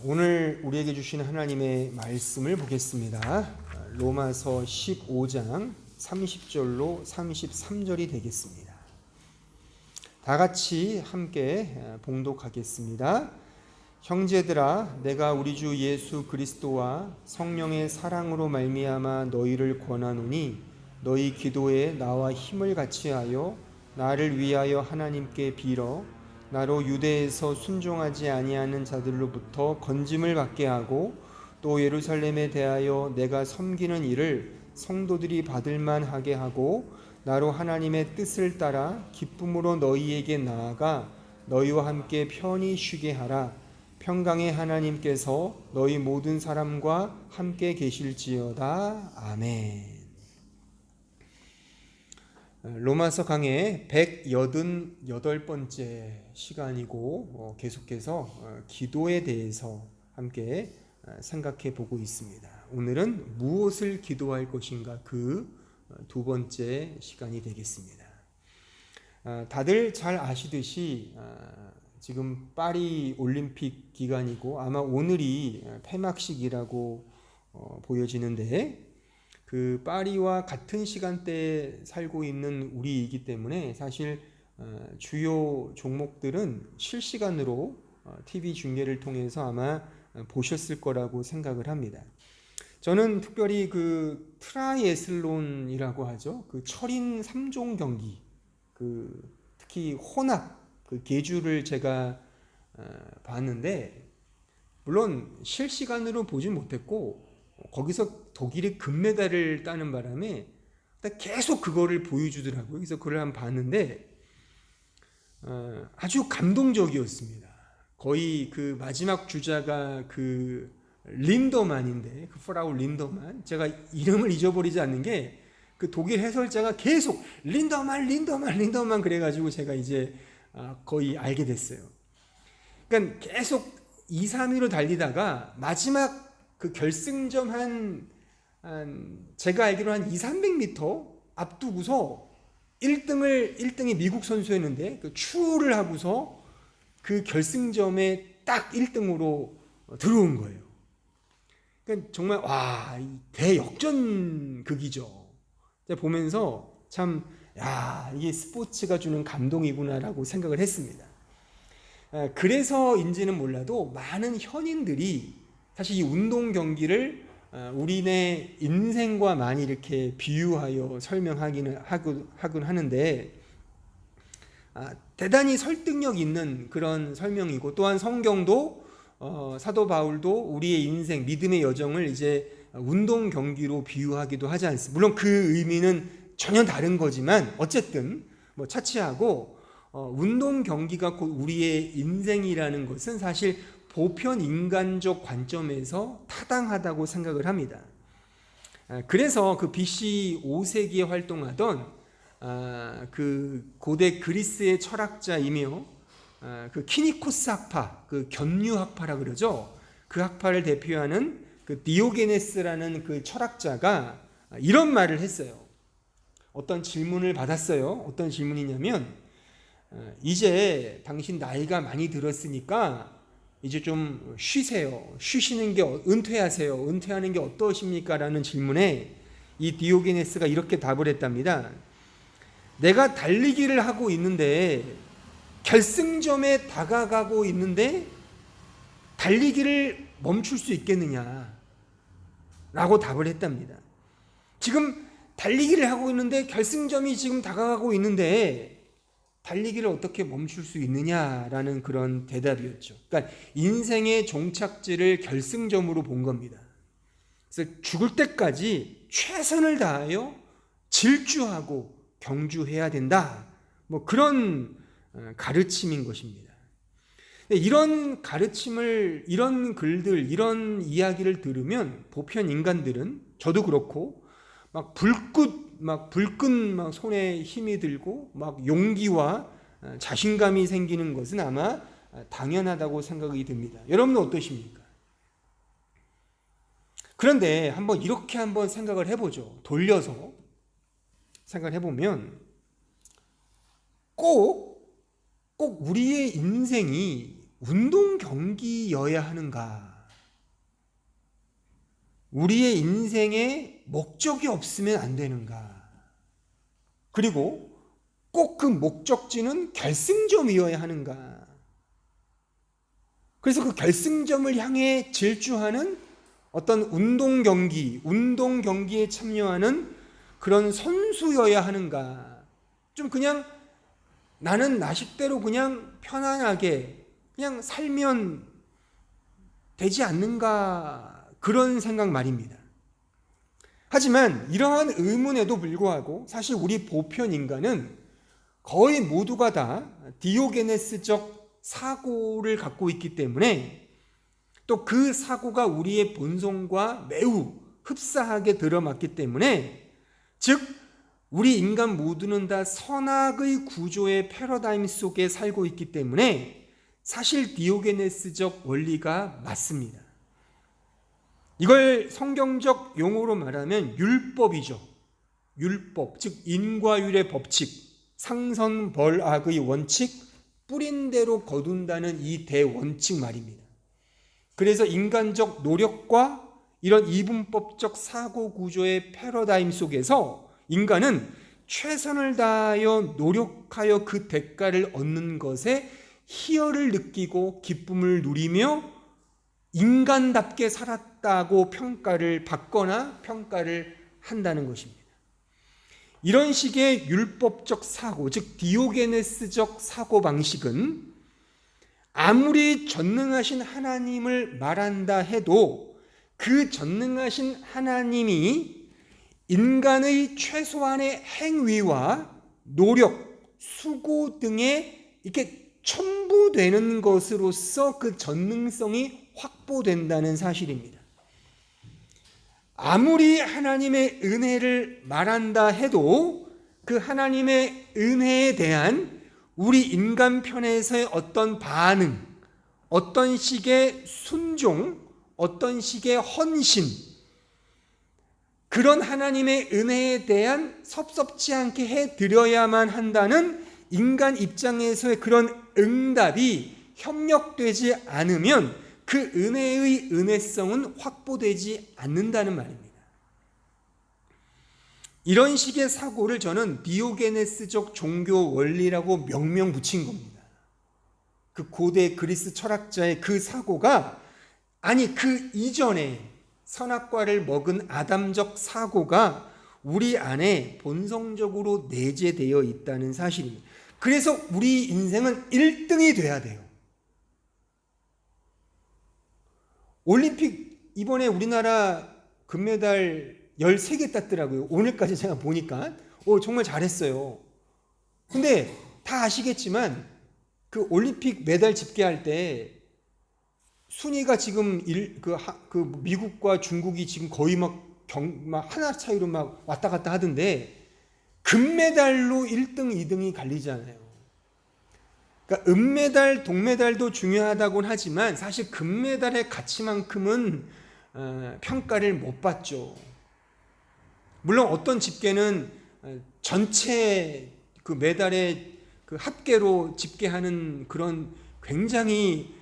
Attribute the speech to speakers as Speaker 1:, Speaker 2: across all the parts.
Speaker 1: 오늘 우리에게 주시는 하나님의 말씀을 보겠습니다. 로마서 15장 30절로 33절이 되겠습니다. 다 같이 함께 봉독하겠습니다. 형제들아, 내가 우리 주 예수 그리스도와 성령의 사랑으로 말미암아 너희를 권하노니 너희 기도에 나와 힘을 같이하여 나를 위하여 하나님께 빌어 나로 유대에서 순종하지 아니하는 자들로부터 건짐을 받게 하고 또 예루살렘에 대하여 내가 섬기는 일을 성도들이 받을 만하게 하고 나로 하나님의 뜻을 따라 기쁨으로 너희에게 나아가 너희와 함께 편히 쉬게 하라. 평강의 하나님께서 너희 모든 사람과 함께 계실지어다. 아멘. 로마서 강의 188번째 시간이고 계속해서 기도에 대해서 함께 생각해 보고 있습니다. 오늘은 무엇을 기도할 것인가 그 두 번째 시간이 되겠습니다. 다들 잘 아시듯이 지금 파리 올림픽 기간이고 아마 오늘이 폐막식이라고 보여지는데 그 파리와 같은 시간대에 살고 있는 우리이기 때문에 사실 주요 종목들은 실시간으로 TV 중계를 통해서 아마 보셨을 거라고 생각을 합니다. 저는 특별히 그 트라이애슬론이라고 하죠. 그 철인 3종 경기, 그 특히 혼합 그 계주를 제가 봤는데 물론 실시간으로 보진 못했고 거기서 독일이 금메달을 따는 바람에 계속 그거를 보여주더라고요. 그래서 그걸 한번 봤는데 아주 감동적이었습니다. 거의 그 마지막 주자가 그 린더만인데, 그 프라우 린더만, 제가 이름을 잊어버리지 않는 게 그 독일 해설자가 계속 린더만 그래가지고 제가 이제 거의 알게 됐어요. 그러니까 계속 2, 3위로 달리다가 마지막 그 결승점 한 제가 알기로 한 200-300m 앞두고서 1등이 미국 선수였는데 그 추월을 하고서 그 결승점에 딱 1등으로 들어온 거예요. 그러니까 정말 와, 대역전극이죠. 제가 보면서 참 이게 스포츠가 주는 감동이구나라고 생각을 했습니다. 그래서인지는 몰라도 많은 현인들이 사실 이 운동 경기를 우리네 인생과 많이 이렇게 비유하여 설명하긴 하는데 대단히 설득력 있는 그런 설명이고 또한 성경도 사도 바울도 우리의 인생 믿음의 여정을 이제 운동 경기로 비유하기도 하지 않습니까? 물론 그 의미는 전혀 다른 거지만 어쨌든 뭐 차치하고 운동 경기가 곧 우리의 인생이라는 것은 사실 보편 인간적 관점에서 타당하다고 생각을 합니다. 그래서 그 BC 5세기에 활동하던 그 고대 그리스의 철학자이며 그 키니코스 학파, 그 견유학파라 그러죠. 그 학파를 대표하는 그 디오게네스라는 그 철학자가 이런 말을 했어요. 어떤 질문을 받았어요. 어떤 질문이냐면 이제 당신 나이가 많이 들었으니까 이제 좀 쉬세요. 쉬시는 게 은퇴하세요. 은퇴하는 게 어떠십니까? 라는 질문에 이 디오게네스가 이렇게 답을 했답니다. 내가 달리기를 하고 있는데 결승점에 다가가고 있는데 달리기를 멈출 수 있겠느냐? 라고 답을 했답니다. 지금 달리기를 하고 있는데 결승점이 지금 다가가고 있는데 달리기를 어떻게 멈출 수 있느냐라는 그런 대답이었죠. 그러니까 인생의 종착지를 결승점으로 본 겁니다. 그래서 죽을 때까지 최선을 다하여 질주하고 경주해야 된다. 뭐 그런 가르침인 것입니다. 이런 가르침을, 이런 글들, 이런 이야기를 들으면 보편 인간들은 저도 그렇고 막 불끈 손에 힘이 들고 막 용기와 자신감이 생기는 것은 아마 당연하다고 생각이 듭니다. 여러분은 어떠십니까? 그런데 이렇게 한번 생각을 해보죠. 돌려서 생각을 해보면 꼭 우리의 인생이 운동 경기여야 하는가? 우리의 인생에 목적이 없으면 안 되는가? 그리고 꼭 그 목적지는 결승점이어야 하는가? 그래서 그 결승점을 향해 질주하는 어떤 운동 경기에 참여하는 그런 선수여야 하는가? 좀 그냥 나는 나식대로 그냥 편안하게 그냥 살면 되지 않는가? 그런 생각 말입니다. 하지만 이러한 의문에도 불구하고 사실 우리 보편 인간은 거의 모두가 다 디오게네스적 사고를 갖고 있기 때문에 또 그 사고가 우리의 본성과 매우 흡사하게 들어맞기 때문에 즉 우리 인간 모두는 다 선악의 구조의 패러다임 속에 살고 있기 때문에 사실 디오게네스적 원리가 맞습니다. 이걸 성경적 용어로 말하면 율법이죠. 율법, 즉 인과율의 법칙, 상선벌악의 원칙, 뿌린 대로 거둔다는 이 대원칙 말입니다. 그래서 인간적 노력과 이런 이분법적 사고 구조의 패러다임 속에서 인간은 최선을 다하여 노력하여 그 대가를 얻는 것에 희열을 느끼고 기쁨을 누리며 인간답게 살았다고 평가를 받거나 평가를 한다는 것입니다. 이런 식의 율법적 사고, 즉 디오게네스적 사고방식은 아무리 전능하신 하나님을 말한다 해도 그 전능하신 하나님이 인간의 최소한의 행위와 노력, 수고 등에 이렇게 첨부되는 것으로서 그 전능성이 확보된다는 사실입니다. 아무리 하나님의 은혜를 말한다 해도 그 하나님의 은혜에 대한 우리 인간 편에서의 어떤 반응, 어떤 식의 순종, 어떤 식의 헌신, 그런 하나님의 은혜에 대한 섭섭지 않게 해드려야만 한다는 인간 입장에서의 그런 응답이 협력되지 않으면 그 은혜의 은혜성은 확보되지 않는다는 말입니다. 이런 식의 사고를 저는 디오게네스적 종교 원리라고 명명 붙인 겁니다. 그 고대 그리스 철학자의 그 사고가 아니 그 이전에 선악과를 먹은 아담적 사고가 우리 안에 본성적으로 내재되어 있다는 사실입니다. 그래서 우리 인생은 1등이 돼야 돼요. 올림픽 이번에 우리나라 금메달 13개 땄더라고요. 오늘까지 제가 보니까 정말 잘했어요. 근데 다 아시겠지만 그 올림픽 메달 집계할 때 순위가 지금 그 미국과 중국이 지금 거의 막 하나 차이로 막 왔다 갔다 하던데 금메달로 1등, 2등이 갈리잖아요. 그러니까 은메달, 동메달도 중요하다고는 하지만 사실 금메달의 가치만큼은 평가를 못 받죠. 물론 어떤 집계는 전체 그 메달의 그 합계로 집계하는 그런 굉장히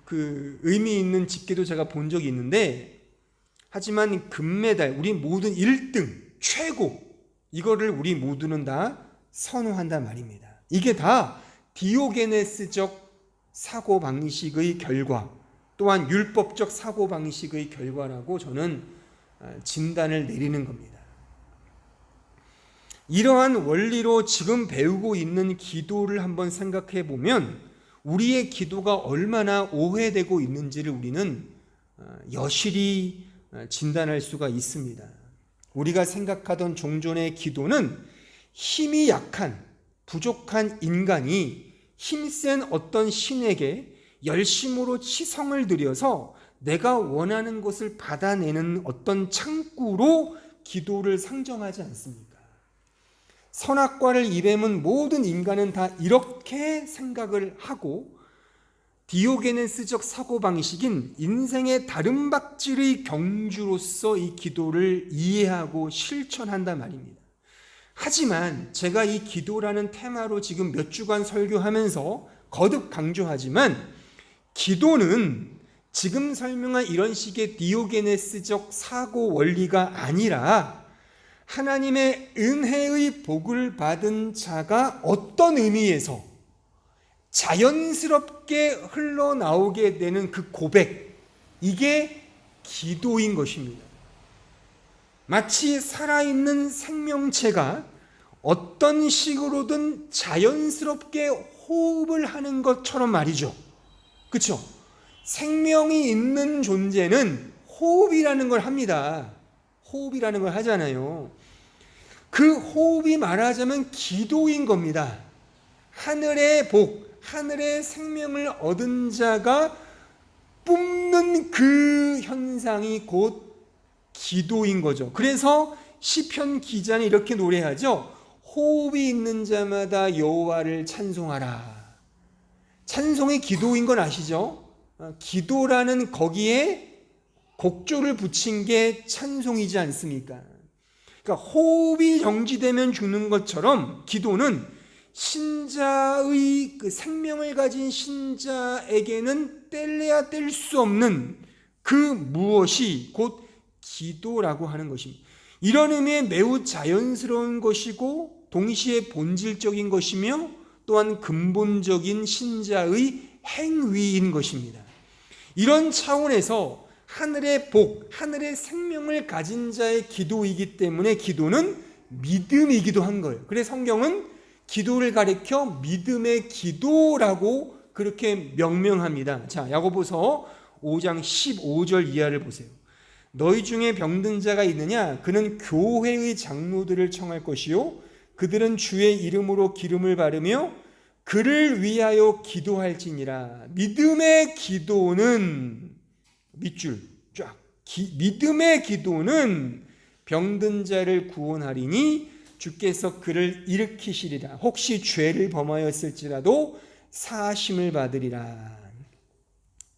Speaker 1: 그 의미 있는 집계도 제가 본 적이 있는데 하지만 금메달, 우리 모든 1등, 최고 이거를 우리 모두는 다 선호한단 말입니다. 이게 다 디오게네스적 사고방식의 결과 또한 율법적 사고방식의 결과라고 저는 진단을 내리는 겁니다. 이러한 원리로 지금 배우고 있는 기도를 한번 생각해 보면 우리의 기도가 얼마나 오해되고 있는지를 우리는 여실히 진단할 수가 있습니다. 우리가 생각하던 종전의 기도는 힘이 약한 부족한 인간이 힘센 어떤 신에게 열심으로 치성을 들여서 내가 원하는 것을 받아내는 어떤 창구로 기도를 상정하지 않습니까? 선악과를 입에문 모든 인간은 다 이렇게 생각을 하고 디오게네스적 사고방식인 인생의 다른 박질의 경주로서 이 기도를 이해하고 실천한단 말입니다. 하지만 제가 이 기도라는 테마로 지금 몇 주간 설교하면서 거듭 강조하지만 기도는 지금 설명한 이런 식의 디오게네스적 사고 원리가 아니라 하나님의 은혜의 복을 받은 자가 어떤 의미에서 자연스럽게 흘러나오게 되는 그 고백, 이게 기도인 것입니다. 마치 살아있는 생명체가 어떤 식으로든 자연스럽게 호흡을 하는 것처럼 말이죠. 그렇죠? 생명이 있는 존재는 호흡이라는 걸 합니다. 호흡이라는 걸 하잖아요. 그 호흡이 말하자면 기도인 겁니다. 하늘의 복, 하늘의 생명을 얻은 자가 뿜는 그 현상이 곧 기도인 거죠. 그래서 시편 기자는 이렇게 노래하죠. 호흡이 있는 자마다 여호와를 찬송하라. 찬송이 기도인 건 아시죠? 기도라는 거기에 곡조를 붙인 게 찬송이지 않습니까? 그러니까 호흡이 정지되면 죽는 것처럼 기도는 신자의 그 생명을 가진 신자에게는 뗄래야 뗄 수 없는 그 무엇이 곧 기도라고 하는 것입니다. 이런 의미에 매우 자연스러운 것이고 동시에 본질적인 것이며 또한 근본적인 신자의 행위인 것입니다. 이런 차원에서 하늘의 복, 하늘의 생명을 가진 자의 기도이기 때문에 기도는 믿음이기도 한 거예요. 그래서 성경은 기도를 가리켜 믿음의 기도라고 그렇게 명명합니다. 자, 야고보서 5장 15절 이하를 보세요. 너희 중에 병든 자가 있느냐? 그는 교회의 장로들을 청할 것이요 그들은 주의 이름으로 기름을 바르며 그를 위하여 기도할지니라. 믿음의 기도는 밑줄 쫙. 믿음의 기도는 병든 자를 구원하리니 주께서 그를 일으키시리라. 혹시 죄를 범하였을지라도 사하심을 받으리라.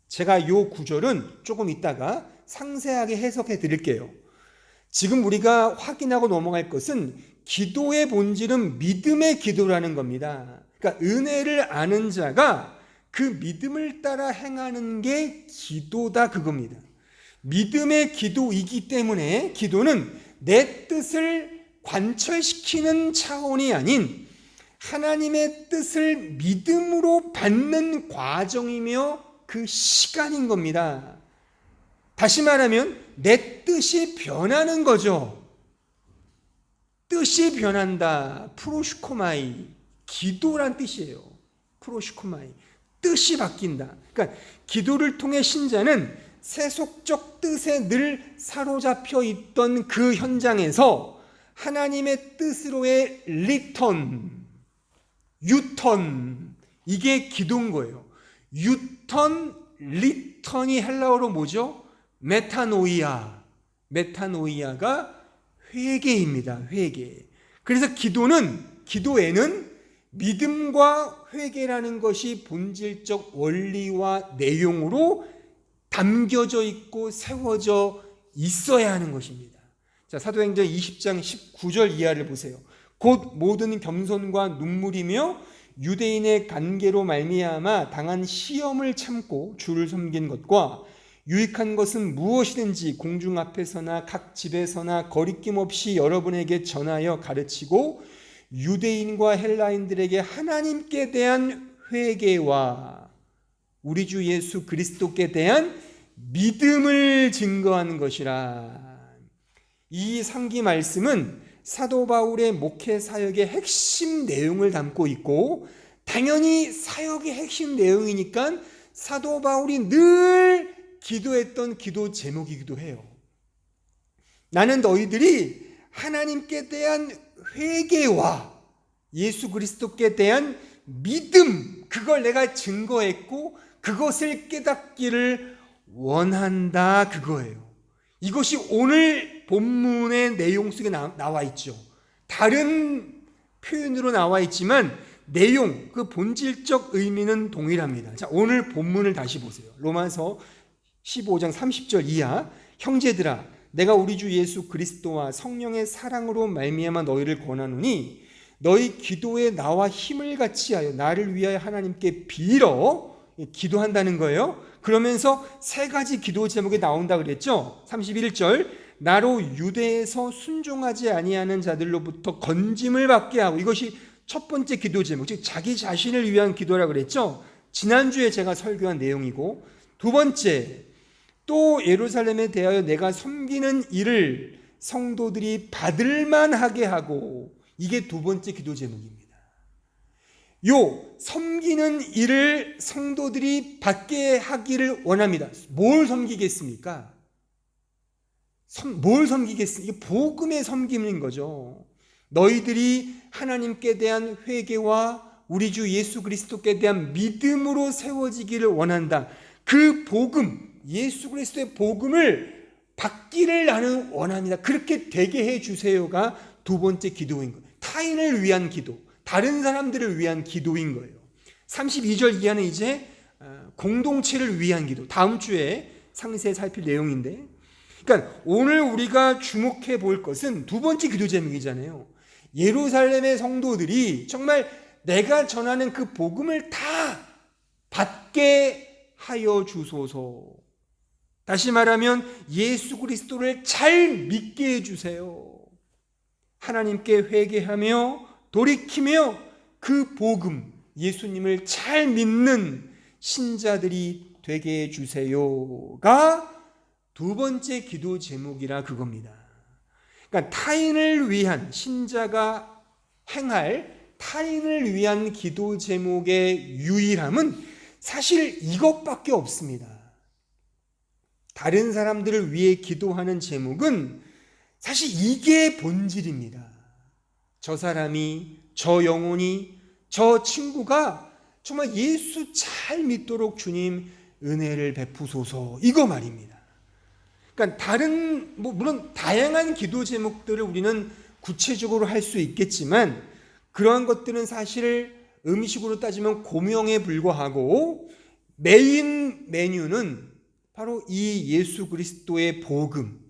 Speaker 1: 제가 이 구절은 조금 이따가 상세하게 해석해 드릴게요. 지금 우리가 확인하고 넘어갈 것은 기도의 본질은 믿음의 기도라는 겁니다. 그러니까 은혜를 아는 자가 그 믿음을 따라 행하는 게 기도다 그겁니다. 믿음의 기도이기 때문에 기도는 내 뜻을 관철시키는 차원이 아닌 하나님의 뜻을 믿음으로 받는 과정이며 그 시간인 겁니다. 다시 말하면 내 뜻이 변하는 거죠. 뜻이 변한다. 프로슈코마이. 기도란 뜻이에요. 프로슈코마이. 뜻이 바뀐다. 그러니까 기도를 통해 신자는 세속적 뜻에 늘 사로잡혀 있던 그 현장에서 하나님의 뜻으로의 리턴, 유턴, 이게 기도인 거예요. 유턴, 리턴이 헬라어로 뭐죠? 메타노이아. 메타노이아가 회개입니다. 회개. 그래서 기도에는 믿음과 회개라는 것이 본질적 원리와 내용으로 담겨져 있고 세워져 있어야 하는 것입니다. 자, 사도행전 20장 19절 이하를 보세요. 곧 모든 겸손과 눈물이며 유대인의 간계로 말미암아 당한 시험을 참고 주를 섬긴 것과 유익한 것은 무엇이든지 공중 앞에서나 각 집에서나 거리낌 없이 여러분에게 전하여 가르치고 유대인과 헬라인들에게 하나님께 대한 회개와 우리 주 예수 그리스도께 대한 믿음을 증거하는 것이라. 이 상기 말씀은 사도 바울의 목회 사역의 핵심 내용을 담고 있고 당연히 사역의 핵심 내용이니까 사도 바울이 늘 기도했던 기도 제목이기도 해요. 나는 너희들이 하나님께 대한 회개와 예수 그리스도께 대한 믿음, 그걸 내가 증거했고 그것을 깨닫기를 원한다 그거예요. 이것이 오늘 본문의 내용 속에 나와 있죠. 다른 표현으로 나와 있지만 내용, 그 본질적 의미는 동일합니다. 자, 오늘 본문을 다시 보세요. 로마서 15장 30절 이하. 형제들아, 내가 우리 주 예수 그리스도와 성령의 사랑으로 말미암아 너희를 권하노니 너희 기도에 나와 힘을 같이 하여 나를 위하여 하나님께 빌어 기도한다는 거예요. 그러면서 세 가지 기도 제목이 나온다 그랬죠. 31절 나로 유대에서 순종하지 아니하는 자들로부터 건짐을 받게 하고, 이것이 첫 번째 기도 제목, 즉 자기 자신을 위한 기도라 그랬죠. 지난주에 제가 설교한 내용이고, 두 번째 또 예루살렘에 대하여 내가 섬기는 일을 성도들이 받을 만하게 하고, 이게 두 번째 기도 제목입니다. 요 섬기는 일을 성도들이 받게 하기를 원합니다. 뭘 섬기겠습니까? 뭘 섬기겠습니까? 이게 복음의 섬김인 거죠. 너희들이 하나님께 대한 회개와 우리 주 예수 그리스도께 대한 믿음으로 세워지기를 원한다. 그 복음, 예수 그리스도의 복음을 받기를 나는 원합니다. 그렇게 되게 해주세요가 두 번째 기도인 거예요. 타인을 위한 기도, 다른 사람들을 위한 기도인 거예요. 32절 이하는 이제 공동체를 위한 기도, 다음 주에 상세히 살필 내용인데, 그러니까 오늘 우리가 주목해 볼 것은 두 번째 기도 제목이잖아요. 예루살렘의 성도들이 정말 내가 전하는 그 복음을 다 받게 하여 주소서. 다시 말하면 예수 그리스도를 잘 믿게 해주세요. 하나님께 회개하며 돌이키며 그 복음, 예수님을 잘 믿는 신자들이 되게 해주세요가 두 번째 기도 제목이라 그겁니다. 그러니까 타인을 위한, 신자가 행할 타인을 위한 기도 제목의 유일함은 사실 이것밖에 없습니다. 다른 사람들을 위해 기도하는 제목은 사실 이게 본질입니다. 저 사람이, 저 영혼이, 저 친구가 정말 예수 잘 믿도록 주님 은혜를 베푸소서, 이거 말입니다. 그러니까 다른, 물론 다양한 기도 제목들을 우리는 구체적으로 할 수 있겠지만, 그러한 것들은 사실 음식으로 따지면 고명에 불과하고, 메인 메뉴는 바로 이 예수 그리스도의 복음,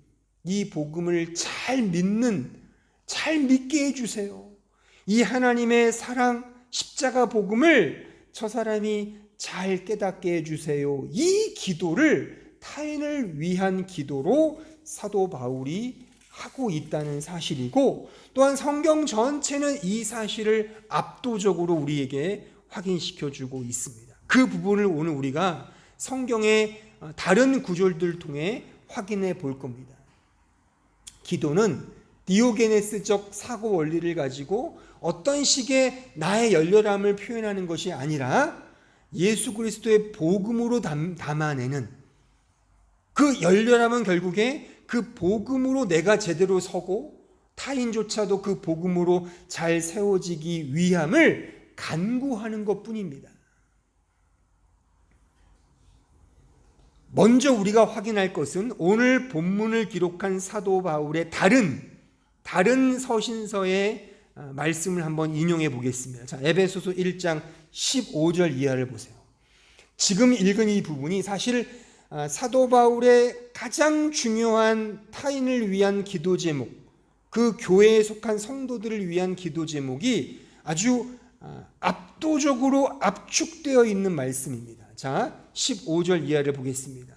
Speaker 1: 이 복음을 잘 믿게 해주세요. 이 하나님의 사랑, 십자가 복음을 저 사람이 잘 깨닫게 해주세요. 이 기도를 타인을 위한 기도로 사도 바울이 하고 있다는 사실이고, 또한 성경 전체는 이 사실을 압도적으로 우리에게 확인시켜주고 있습니다. 그 부분을 오늘 우리가 성경의 다른 구절들을 통해 확인해 볼 겁니다. 기도는 디오게네스적 사고 원리를 가지고 어떤 식의 나의 열렬함을 표현하는 것이 아니라 예수 그리스도의 복음으로 담아내는, 그 열렬함은 결국에 그 복음으로 내가 제대로 서고 타인조차도 그 복음으로 잘 세워지기 위함을 간구하는 것뿐입니다. 먼저 우리가 확인할 것은 오늘 본문을 기록한 사도 바울의 다른 서신서의 말씀을 한번 인용해 보겠습니다. 자, 에베소서 1장 15절 이하를 보세요. 지금 읽은 이 부분이 사실 사도 바울의 가장 중요한 타인을 위한 기도 제목, 그 교회에 속한 성도들을 위한 기도 제목이 아주 압도적으로 압축되어 있는 말씀입니다. 자, 15절 이하를 보겠습니다.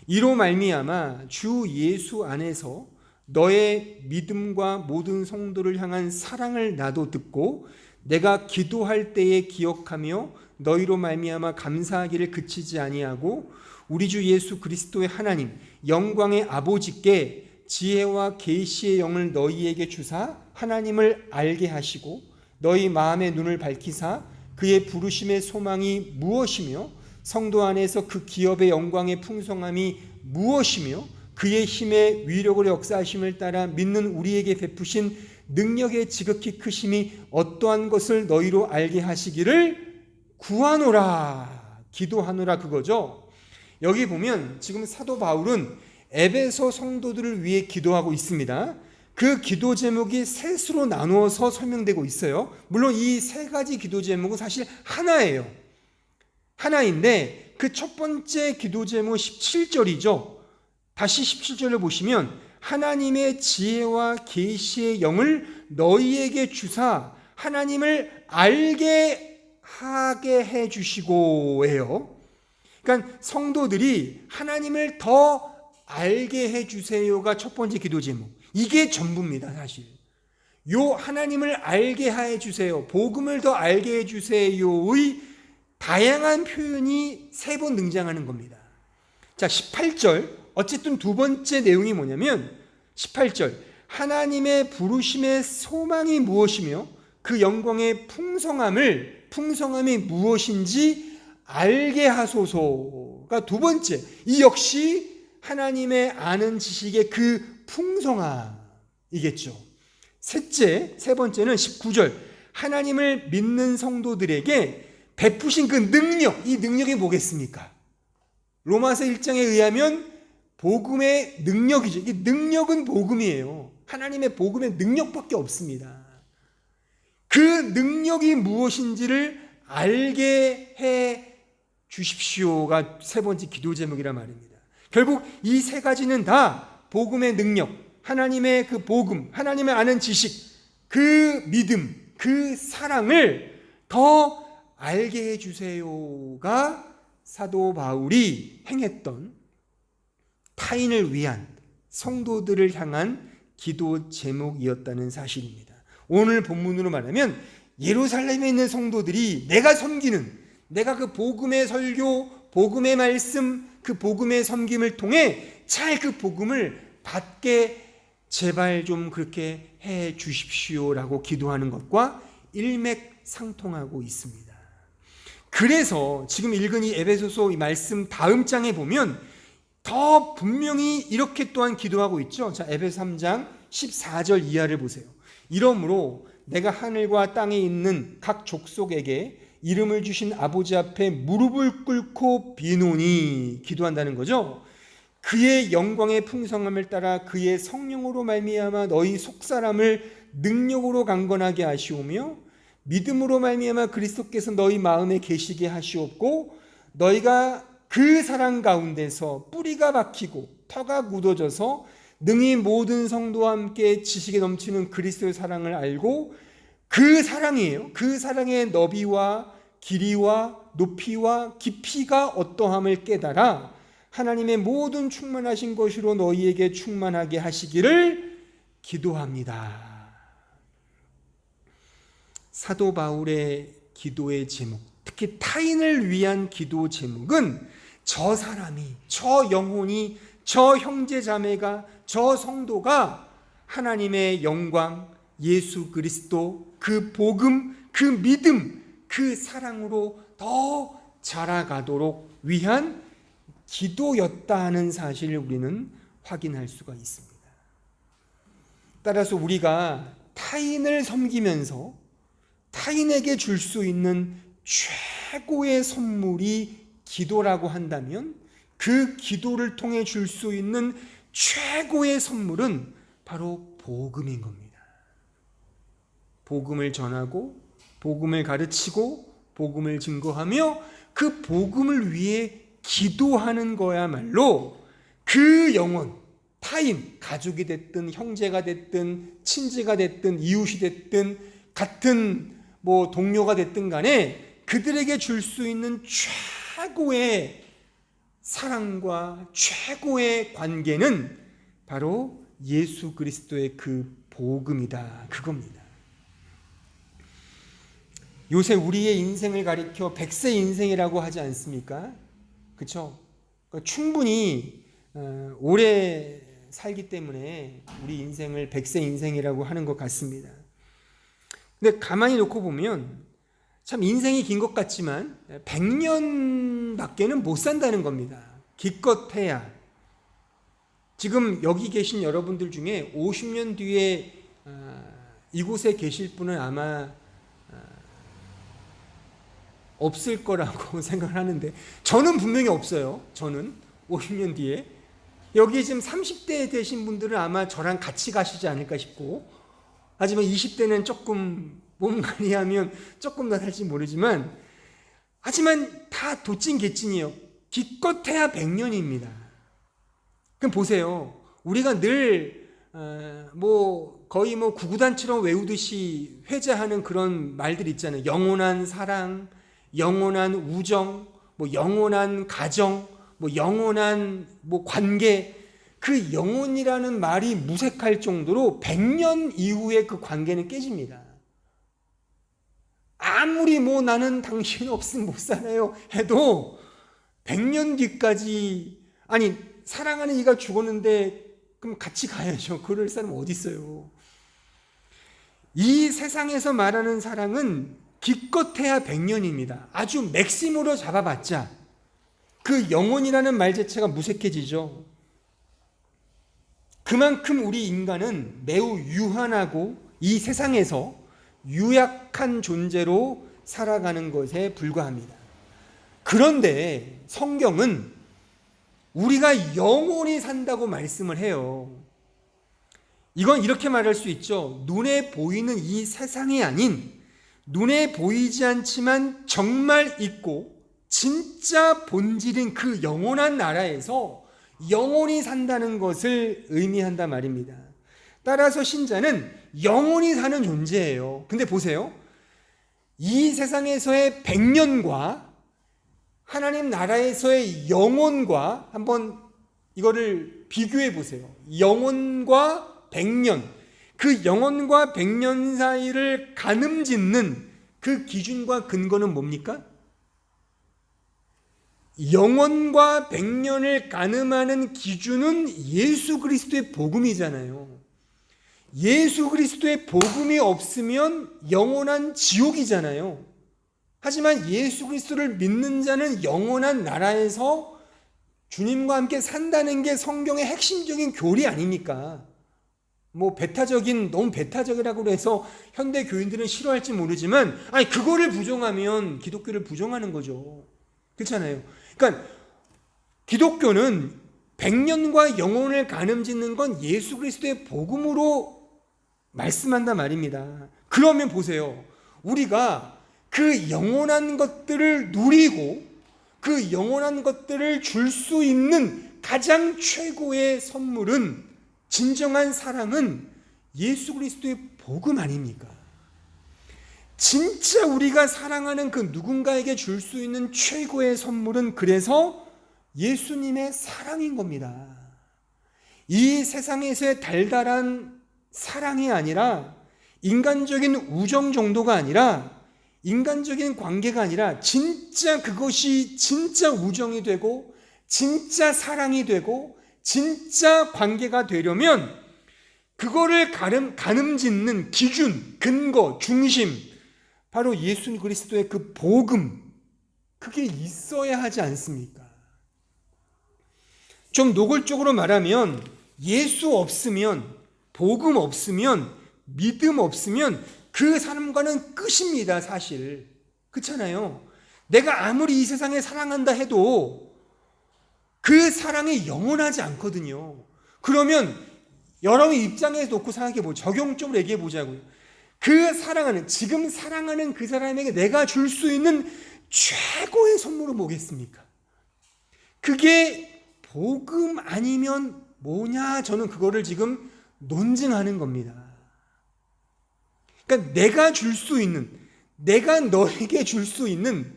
Speaker 1: 이로 말미암아 주 예수 안에서 너의 믿음과 모든 성도를 향한 사랑을 나도 듣고 내가 기도할 때에 기억하며 너희로 말미암아 감사하기를 그치지 아니하고 우리 주 예수 그리스도의 하나님 영광의 아버지께 지혜와 계시의 영을 너희에게 주사 하나님을 알게 하시고 너희 마음의 눈을 밝히사 그의 부르심의 소망이 무엇이며 성도 안에서 그 기업의 영광의 풍성함이 무엇이며 그의 힘의 위력으로 역사하심을 따라 믿는 우리에게 베푸신 능력의 지극히 크심이 어떠한 것을 너희로 알게 하시기를 구하노라, 기도하노라, 그거죠. 여기 보면 지금 사도 바울은 에베소 성도들을 위해 기도하고 있습니다. 그 기도 제목이 셋으로 나누어서 설명되고 있어요. 물론 이 세 가지 기도 제목은 사실 하나예요. 하나인데 그 첫 번째 기도 제목 17절이죠. 다시 17절을 보시면 하나님의 지혜와 계시의 영을 너희에게 주사 하나님을 알게 하게 해주시고 해요. 그러니까 성도들이 하나님을 더 알게 해주세요가 첫 번째 기도 제목. 이게 전부입니다, 사실. 요 하나님을 알게 해주세요, 복음을 더 알게 해주세요의 다양한 표현이 3번 등장하는 겁니다. 자, 18절. 어쨌든 두 번째 내용이 뭐냐면 18절. 하나님의 부르심의 소망이 무엇이며 그 영광의 풍성함이 무엇인지 알게 하소서가 두 번째. 이 역시 하나님의 아는 지식의 그 풍성함이겠죠. 세 번째는 19절. 하나님을 믿는 성도들에게 베푸신 그 능력, 이 능력이 뭐겠습니까? 로마서 1장에 의하면 복음의 능력이죠. 이 능력은 복음이에요. 하나님의 복음의 능력밖에 없습니다. 그 능력이 무엇인지를 알게 해 주십시오가 세 번째 기도 제목이란 말입니다. 결국 이 세 가지는 다 복음의 능력, 하나님의 그 복음, 하나님의 아는 지식, 그 믿음, 그 사랑을 더 알게 해주세요가 사도 바울이 행했던 타인을 위한, 성도들을 향한 기도 제목이었다는 사실입니다. 오늘 본문으로 말하면 예루살렘에 있는 성도들이 내가 섬기는, 내가 그 복음의 설교, 복음의 말씀, 그 복음의 섬김을 통해 잘 그 복음을 받게 제발 좀 그렇게 해 주십시오라고 기도하는 것과 일맥상통하고 있습니다. 그래서 지금 읽은 이 에베소서 이 말씀 다음 장에 보면 더 분명히 이렇게 또한 기도하고 있죠. 자, 에베소 3장 14절 이하를 보세요. 이러므로 내가 하늘과 땅에 있는 각 족속에게 이름을 주신 아버지 앞에 무릎을 꿇고 비노니, 기도한다는 거죠. 그의 영광의 풍성함을 따라 그의 성령으로 말미암아 너희 속사람을 능력으로 강건하게 하시오며 믿음으로 말미암아 그리스도께서 너희 마음에 계시게 하시옵고 너희가 그 사랑 가운데서 뿌리가 박히고 터가 굳어져서 능히 모든 성도와 함께 지식에 넘치는 그리스도의 사랑을 알고, 그 사랑이에요. 그 사랑의 너비와 길이와 높이와 깊이가 어떠함을 깨달아 하나님의 모든 충만하신 것으로 너희에게 충만하게 하시기를 기도합니다. 사도 바울의 기도의 제목, 특히 타인을 위한 기도 제목은 저 사람이, 저 영혼이, 저 형제 자매가, 저 성도가 하나님의 영광, 예수 그리스도, 그 복음, 그 믿음, 그 사랑으로 더 자라가도록 위한 기도였다 하는 사실을 우리는 확인할 수가 있습니다. 따라서 우리가 타인을 섬기면서 타인에게 줄 수 있는 최고의 선물이 기도라고 한다면 그 기도를 통해 줄 수 있는 최고의 선물은 바로 복음인 겁니다. 복음을 전하고 복음을 가르치고 복음을 증거하며 그 복음을 위해 기도하는 거야말로 그 영혼, 타인, 가족이 됐든 형제가 됐든 친지가 됐든 이웃이 됐든 같은 동료가 됐든 간에 그들에게 줄 수 있는 최고의 사랑과 최고의 관계는 바로 예수 그리스도의 그 복음이다, 그겁니다. 요새 우리의 인생을 가리켜 100세 인생이라고 하지 않습니까? 그렇죠? 그러니까 충분히 오래 살기 때문에 우리 인생을 100세 인생이라고 하는 것 같습니다. 근데 가만히 놓고 보면 참 인생이 긴 것 같지만 100년밖에는 못 산다는 겁니다. 기껏해야. 지금 여기 계신 여러분들 중에 50년 뒤에 이곳에 계실 분은 아마 없을 거라고 생각을 하는데, 저는 분명히 없어요. 저는 50년 뒤에. 여기 지금 30대 되신 분들은 아마 저랑 같이 가시지 않을까 싶고, 하지만 20대는 조금 몸 관리하면 조금 더 살지 모르지만, 하지만 다 도찐 개찐이에요. 기껏해야 100년입니다. 그럼 보세요. 우리가 늘 거의 구구단처럼 외우듯이 회자하는 그런 말들 있잖아요. 영원한 사랑, 영원한 우정, 뭐 영원한 가정, 뭐 영원한 뭐 관계, 그 영혼이라는 말이 무색할 정도로 100년 이후에 그 관계는 깨집니다. 아무리 뭐 나는 당신 없으면 못 살아요 해도 100년 뒤까지, 아니 사랑하는 이가 죽었는데 그럼 같이 가야죠. 그럴 사람 어디 있어요. 이 세상에서 말하는 사랑은 기껏해야 100년입니다. 아주 맥심으로 잡아봤자 그 영혼이라는 말 자체가 무색해지죠. 그만큼 우리 인간은 매우 유한하고 이 세상에서 유약한 존재로 살아가는 것에 불과합니다. 그런데 성경은 우리가 영원히 산다고 말씀을 해요. 이건 이렇게 말할 수 있죠. 눈에 보이는 이 세상이 아닌 눈에 보이지 않지만 정말 있고 진짜 본질인 그 영원한 나라에서 영원히 산다는 것을 의미한단 말입니다. 따라서 신자는 영원히 사는 존재예요. 근데 보세요. 이 세상에서의 100년과 하나님 나라에서의 영원과 한번 이거를 비교해 보세요. 영원과 100년, 그 영원과 100년 사이를 가늠짓는 그 기준과 근거는 뭡니까? 영원과 100년을 가늠하는 기준은 예수 그리스도의 복음이잖아요. 예수 그리스도의 복음이 없으면 영원한 지옥이잖아요. 하지만 예수 그리스도를 믿는 자는 영원한 나라에서 주님과 함께 산다는 게 성경의 핵심적인 교리 아닙니까? 뭐 너무 배타적이라고 해서 현대 교인들은 싫어할지 모르지만, 아니 그거를 부정하면 기독교를 부정하는 거죠. 그렇잖아요. 그러니까 기독교는 100년과 영혼을 가늠짓는 건 예수 그리스도의 복음으로 말씀한단 말입니다. 그러면 보세요. 우리가 그 영원한 것들을 누리고 그 영원한 것들을 줄 수 있는 가장 최고의 선물은, 진정한 사랑은 예수 그리스도의 복음 아닙니까? 진짜 우리가 사랑하는 그 누군가에게 줄 수 있는 최고의 선물은 그래서 예수님의 사랑인 겁니다. 이 세상에서의 달달한 사랑이 아니라, 인간적인 우정 정도가 아니라, 인간적인 관계가 아니라 진짜 그것이 진짜 우정이 되고 진짜 사랑이 되고 진짜 관계가 되려면 그거를 가늠짓는 기준, 근거, 중심, 바로 예수 그리스도의 그 복음, 그게 있어야 하지 않습니까? 좀 노골적으로 말하면 예수 없으면, 복음 없으면, 믿음 없으면 그 사람과는 끝입니다. 사실 그렇잖아요. 내가 아무리 이 세상에 사랑한다 해도 그 사랑이 영원하지 않거든요. 그러면 여러분 입장에서 놓고 생각해 보죠. 적용적으로 얘기해 보자고요. 그 사랑하는, 지금 사랑하는 그 사람에게 내가 줄 수 있는 최고의 선물은 뭐겠습니까? 그게 복음 아니면 뭐냐, 저는 그거를 지금 논증하는 겁니다. 그러니까 내가 줄 수 있는, 내가 너에게 줄 수 있는,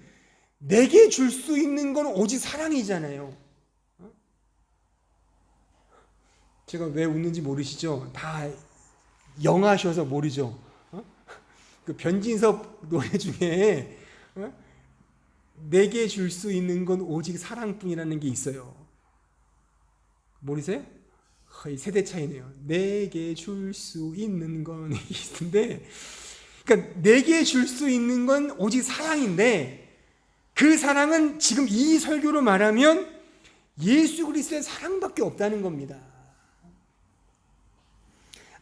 Speaker 1: 내게 줄 수 있는 건 오직 사랑이잖아요. 제가 왜 웃는지 모르시죠? 다 영하셔서 모르죠. 그 변진섭 노래 중에 내게 줄 수 있는 건 오직 사랑뿐이라는 게 있어요. 모르세요? 거의 세대 차이네요. 내게 줄 수 있는 건 있는데, 그러니까 내게 줄 수 있는 건 오직 사랑인데, 그 사랑은 지금 이 설교로 말하면 예수 그리스도의 사랑밖에 없다는 겁니다.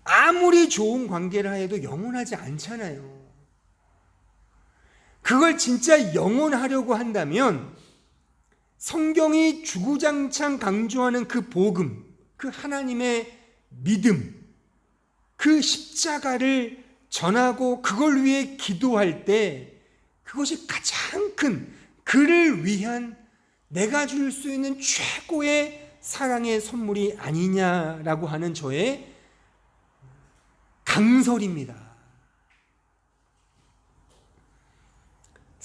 Speaker 1: 아무리 좋은 관계를 해도 영원하지 않잖아요. 그걸 진짜 영원하려고 한다면 성경이 주구장창 강조하는 그 복음, 그 하나님의 믿음, 그 십자가를 전하고 그걸 위해 기도할 때 그것이 가장 큰, 그를 위한 내가 줄 수 있는 최고의 사랑의 선물이 아니냐라고 하는 저의 강설입니다.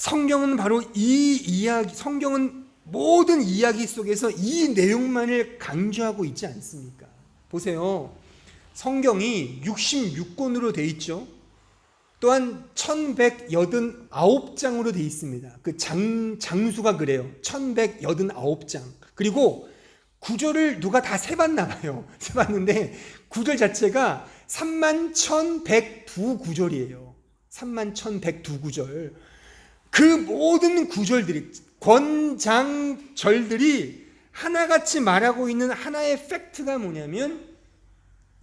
Speaker 1: 성경은 바로 이 이야기, 성경은 모든 이야기 속에서 이 내용만을 강조하고 있지 않습니까? 보세요. 성경이 66권으로 되어 있죠. 또한 1189장으로 되어 있습니다. 그 장수가 그래요. 1189장. 그리고 구절을 누가 다 세봤나 봐요. 세봤는데 구절 자체가 31,102구절이에요. 31,102구절. 그 모든 구절들이, 권장절들이 하나같이 말하고 있는 하나의 팩트가 뭐냐면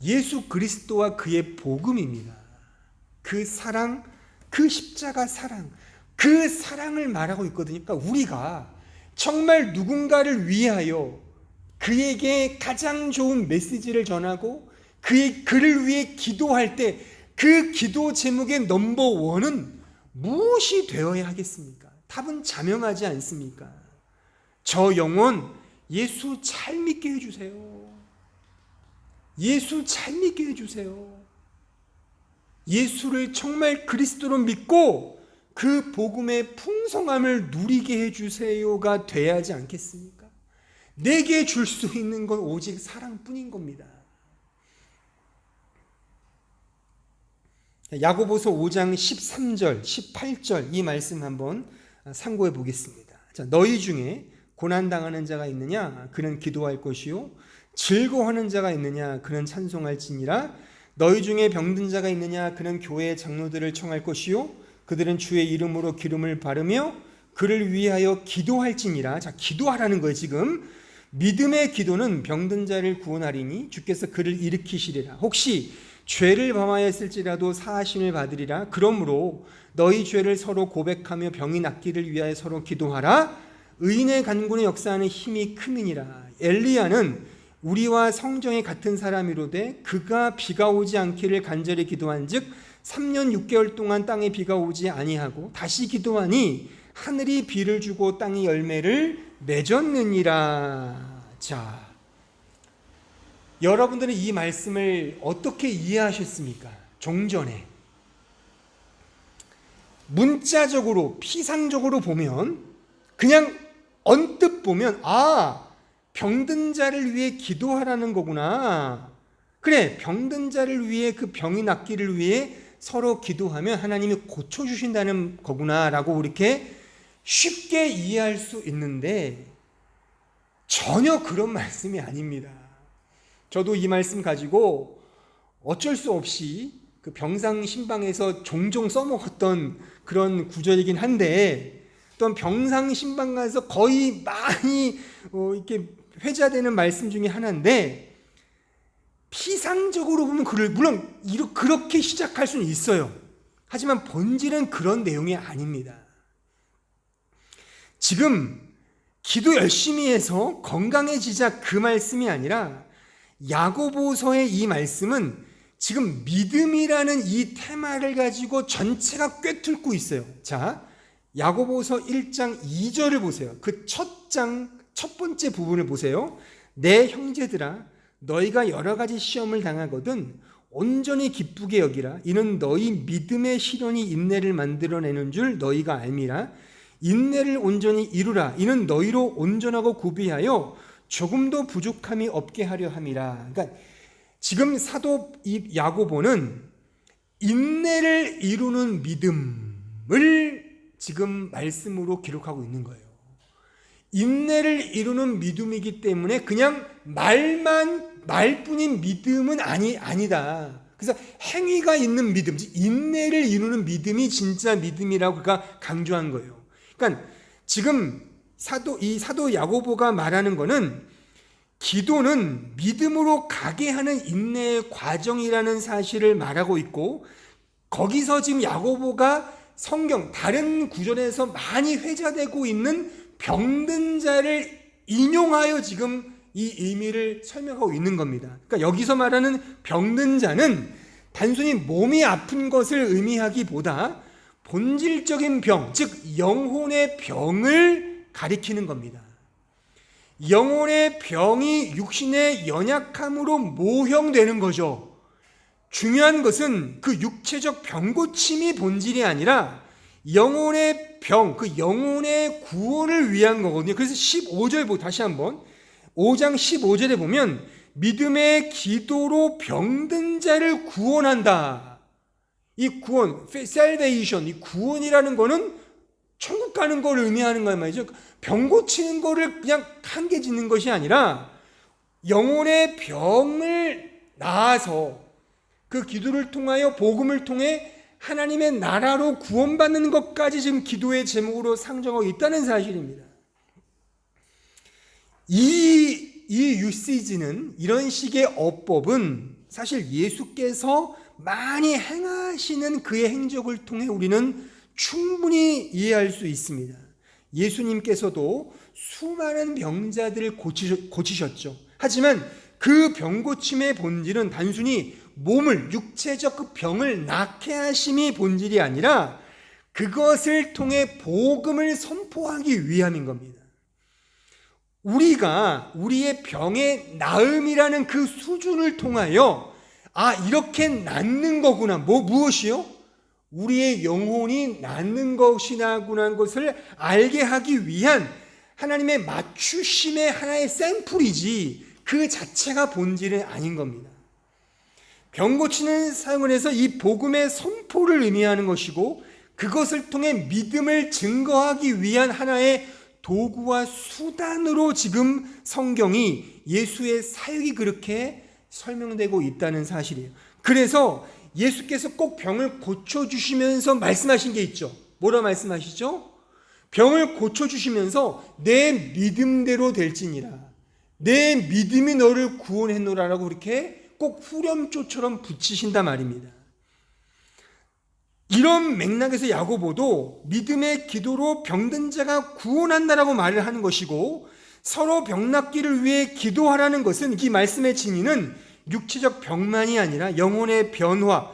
Speaker 1: 예수 그리스도와 그의 복음입니다. 그 사랑, 그 십자가 사랑, 그 사랑을 말하고 있거든요. 그러니까 우리가 정말 누군가를 위하여 그에게 가장 좋은 메시지를 전하고 그를 위해 기도할 때 그 기도 제목의 넘버원은 무엇이 되어야 하겠습니까? 답은 자명하지 않습니까? 저 영혼 예수 잘 믿게 해주세요. 예수 잘 믿게 해주세요. 예수를 정말 그리스도로 믿고 그 복음의 풍성함을 누리게 해주세요가 돼야 하지 않겠습니까? 내게 줄 수 있는 건 오직 사랑뿐인 겁니다. 야고보서 5장 13절, 18절 이 말씀 한번 상고해 보겠습니다. 자, 너희 중에 고난당하는 자가 있느냐? 그는 기도할 것이요. 즐거워하는 자가 있느냐? 그는 찬송할지니라. 너희 중에 병든 자가 있느냐? 그는 교회의 장로들을 청할 것이요. 그들은 주의 이름으로 기름을 바르며 그를 위하여 기도할지니라. 자, 기도하라는 거예요, 지금. 믿음의 기도는 병든 자를 구원하리니 주께서 그를 일으키시리라. 혹시 죄를 범하였을지라도 사하심을 받으리라. 그러므로 너희 죄를 서로 고백하며 병이 낫기를 위하여 서로 기도하라. 의인의 간구는 역사하는 힘이 큼이니라. 엘리야는 우리와 성정이 같은 사람이로되 그가 비가 오지 않기를 간절히 기도한즉 3년 6개월 동안 땅에 비가 오지 아니하고 다시 기도하니 하늘이 비를 주고 땅이 열매를 맺었느니라. 자, 여러분들은 이 말씀을 어떻게 이해하셨습니까? 종전에 문자적으로 피상적으로 보면 그냥 언뜻 보면 병든 자를 위해 기도하라는 거구나. 그래, 병든 자를 위해 그 병이 낫기를 위해 서로 기도하면 하나님이 고쳐주신다는 거구나 라고 이렇게 쉽게 이해할 수 있는데 전혀 그런 말씀이 아닙니다. 저도 이 말씀 가지고 어쩔 수 없이 그 병상신방에서 종종 써먹었던 그런 구절이긴 한데 또 병상신방 가서 거의 많이 이렇게 회자되는 말씀 중에 하나인데 피상적으로 보면 물론 그렇게 시작할 수는 있어요. 하지만 본질은 그런 내용이 아닙니다. 지금 기도 열심히 해서 건강해지자 그 말씀이 아니라 야고보서의 이 말씀은 지금 믿음이라는 이 테마를 가지고 전체가 꿰뚫고 있어요. 자, 야고보서 1장 2절을 보세요. 그 첫 번째 부분을 보세요. 내 형제들아 너희가 여러 가지 시험을 당하거든 온전히 기쁘게 여기라. 이는 너희 믿음의 시련이 인내를 만들어내는 줄 너희가 알미라. 인내를 온전히 이루라. 이는 너희로 온전하고 구비하여 조금도 부족함이 없게 하려 함이라. 그러니까 지금 사도 이 야고보는 인내를 이루는 믿음을 지금 말씀으로 기록하고 있는 거예요. 인내를 이루는 믿음이기 때문에 그냥 말뿐인 믿음은 아니다. 그래서 행위가 있는 믿음, 인내를 이루는 믿음이 진짜 믿음이라고 그가 강조한 거예요. 그러니까 지금 사도 야고보가 말하는 거는 기도는 믿음으로 가게 하는 인내의 과정이라는 사실을 말하고 있고 거기서 지금 야고보가 성경 다른 구절에서 많이 회자되고 있는 병든 자를 인용하여 지금 이 의미를 설명하고 있는 겁니다. 그러니까 여기서 말하는 병든 자는 단순히 몸이 아픈 것을 의미하기보다 본질적인 병, 즉 영혼의 병을 가리키는 겁니다. 영혼의 병이 육신의 연약함으로 모형되는 거죠. 중요한 것은 그 육체적 병고침이 본질이 아니라 영혼의 병, 그 영혼의 구원을 위한 거거든요. 그래서 15절 다시 한번 5장 15절에 보면 믿음의 기도로 병든 자를 구원한다. 이 구원, salvation, 이 구원이라는 거는 천국 가는 걸 의미하는 거란 말이죠. 병 고치는 거를 그냥 한계 짓는 것이 아니라 영혼의 병을 나아서 그 기도를 통하여 복음을 통해 하나님의 나라로 구원받는 것까지 지금 기도의 제목으로 상정하고 있다는 사실입니다. 이 유시지는, 이런 식의 어법은 사실 예수께서 많이 행하시는 그의 행적을 통해 우리는 충분히 이해할 수 있습니다. 예수님께서도 수많은 병자들을 고치셨죠. 하지만 그 병고침의 본질은 단순히 몸을, 육체적 그 병을 낫게 하심이 본질이 아니라 그것을 통해 복음을 선포하기 위함인 겁니다. 우리가 우리의 병의 나음이라는 그 수준을 통하여 이렇게 낫는 거구나. 무엇이요? 우리의 영혼이 낫는 것이라는 것을 알게 하기 위한 하나님의 맞추심의 하나의 샘플이지 그 자체가 본질은 아닌 겁니다. 병 고치는 사용을 해서 이 복음의 선포를 의미하는 것이고 그것을 통해 믿음을 증거하기 위한 하나의 도구와 수단으로 지금 성경이 예수의 사역이 그렇게 설명되고 있다는 사실이에요. 그래서 예수께서 꼭 병을 고쳐주시면서 말씀하신 게 있죠. 뭐라 말씀하시죠? 병을 고쳐주시면서 내 믿음대로 될지니라, 내 믿음이 너를 구원했노라라고 그렇게 꼭 후렴조처럼 붙이신단 말입니다. 이런 맥락에서 야고보도 믿음의 기도로 병든 자가 구원한다라고 말을 하는 것이고, 서로 병 낫기를 위해 기도하라는 것은 이 말씀의 진의는 육체적 병만이 아니라 영혼의 변화,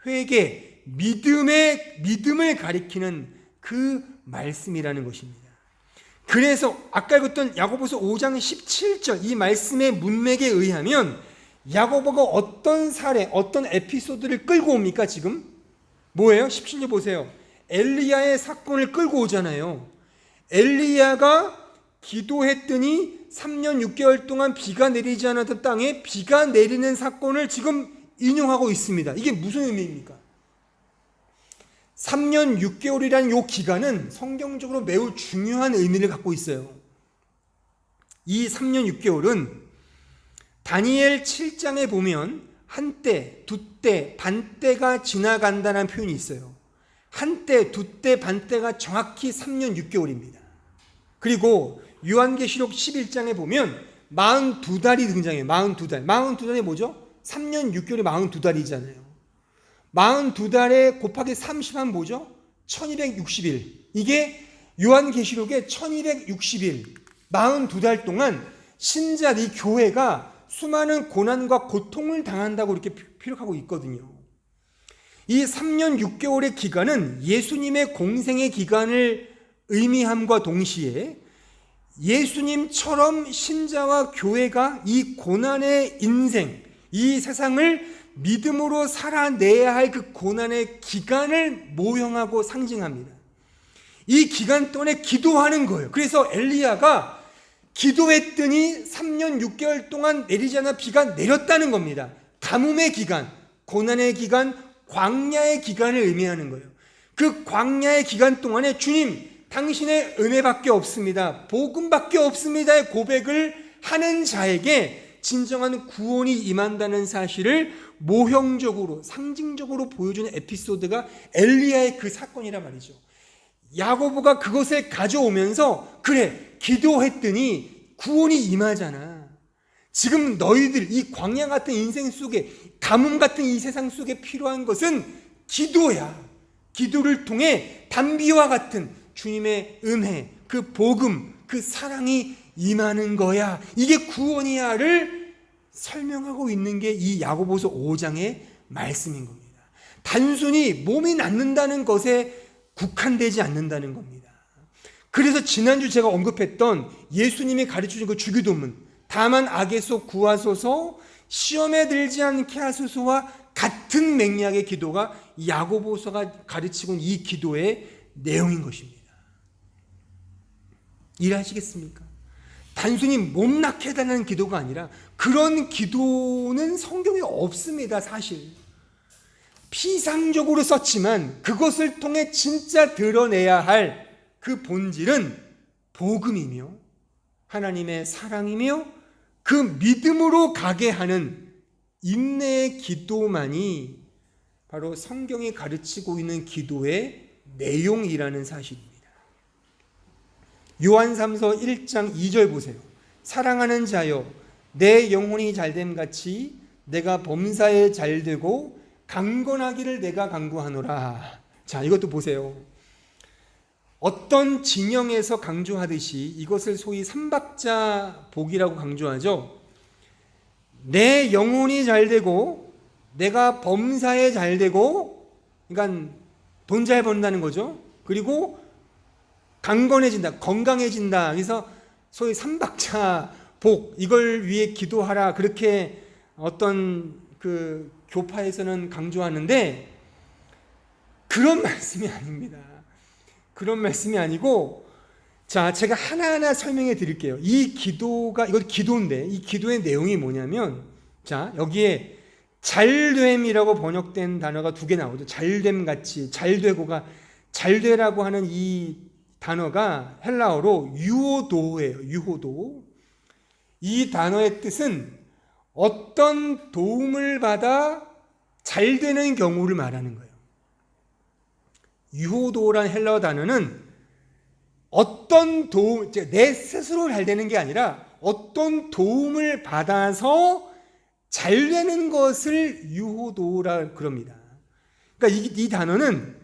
Speaker 1: 회개, 믿음을 가리키는 그 말씀이라는 것입니다. 그래서 아까 읽었던 야고보서 5장 17절 이 말씀의 문맥에 의하면 야고보가 어떤 사례, 어떤 에피소드를 끌고 옵니까? 지금 뭐예요? 17절 보세요. 엘리야의 사건을 끌고 오잖아요. 엘리야가 기도했더니 3년 6개월 동안 비가 내리지 않았던 땅에 비가 내리는 사건을 지금 인용하고 있습니다. 이게 무슨 의미입니까? 3년 6개월이라는 이 기간은 성경적으로 매우 중요한 의미를 갖고 있어요. 이 3년 6개월은 다니엘 7장에 보면 한때, 두때, 반때가 지나간다는 표현이 있어요. 한때, 두때, 반때가 정확히 3년 6개월입니다. 그리고 요한계시록 11장에 보면 42달이 등장해요. 42달. 42달이 뭐죠? 3년 6개월이 42달이잖아요. 42달에 곱하기 30하면 뭐죠? 1260일. 이게 요한계시록의 1260일. 42달 동안 신자들이 교회가 수많은 고난과 고통을 당한다고 이렇게 피력하고 있거든요. 이 3년 6개월의 기간은 예수님의 공생의 기간을 의미함과 동시에 예수님처럼 신자와 교회가 이 고난의 인생, 이 세상을 믿음으로 살아내야 할 그 고난의 기간을 모형하고 상징합니다. 이 기간 동안에 기도하는 거예요. 그래서 엘리야가 기도했더니 3년 6개월 동안 내리지 않아 비가 내렸다는 겁니다. 가뭄의 기간, 고난의 기간, 광야의 기간을 의미하는 거예요. 그 광야의 기간 동안에 주님, 당신의 은혜밖에 없습니다, 복음밖에 없습니다의 고백을 하는 자에게 진정한 구원이 임한다는 사실을 모형적으로, 상징적으로 보여주는 에피소드가 엘리야의 그 사건이란 말이죠. 야고보가 그것을 가져오면서 그래, 기도했더니 구원이 임하잖아. 지금 너희들 이 광야 같은 인생 속에, 가뭄 같은 이 세상 속에 필요한 것은 기도야. 기도를 통해 단비와 같은 주님의 은혜, 그 복음, 그 사랑이 임하는 거야. 이게 구원이야를 설명하고 있는 게 이 야고보서 5장의 말씀인 겁니다. 단순히 몸이 낫는다는 것에 국한되지 않는다는 겁니다. 그래서 지난주 제가 언급했던 예수님이 가르쳐준 그 주기도문, 다만 악에서 구하소서, 시험에 들지 않게 하소서와 같은 맥락의 기도가 야고보서가 가르치고 이 기도의 내용인 것입니다. 이해하시겠습니까? 단순히 못나게 해달라는 기도가 아니라 그런 기도는 성경에 없습니다. 사실 피상적으로 썼지만 그것을 통해 진짜 드러내야 할 그 본질은 복음이며 하나님의 사랑이며 그 믿음으로 가게 하는 인내의 기도만이 바로 성경이 가르치고 있는 기도의 내용이라는 사실입니다. 요한삼서 1장 2절 보세요. 사랑하는 자여 내 영혼이 잘됨같이 내가 범사에 잘되고 강건하기를 내가 간구하노라. 자, 이것도 보세요. 어떤 진영에서 강조하듯이 이것을 소위 삼박자 복이라고 강조하죠. 내 영혼이 잘되고 내가 범사에 잘되고, 그러니까 돈 잘 번다는 거죠. 그리고 강건해진다, 건강해진다. 그래서 소위 삼박자 복, 이걸 위해 기도하라, 그렇게 어떤 그 교파에서는 강조하는데 그런 말씀이 아닙니다. 그런 말씀이 아니고, 자, 제가 하나하나 설명해 드릴게요. 이 기도가, 이거 기도인데 이 기도의 내용이 뭐냐면, 자, 여기에 잘됨이라고 번역된 단어가 두 개 나오죠. 잘됨 같이, 잘되고가, 잘되라고 하는 이 단어가 헬라어로 유호도예요. 유호도. 이 단어의 뜻은 어떤 도움을 받아 잘 되는 경우를 말하는 거예요. 유호도란 헬라어 단어는 어떤 도움, 내 스스로 잘 되는 게 아니라 어떤 도움을 받아서 잘 되는 것을 유호도라 그럽니다. 그러니까 이 단어는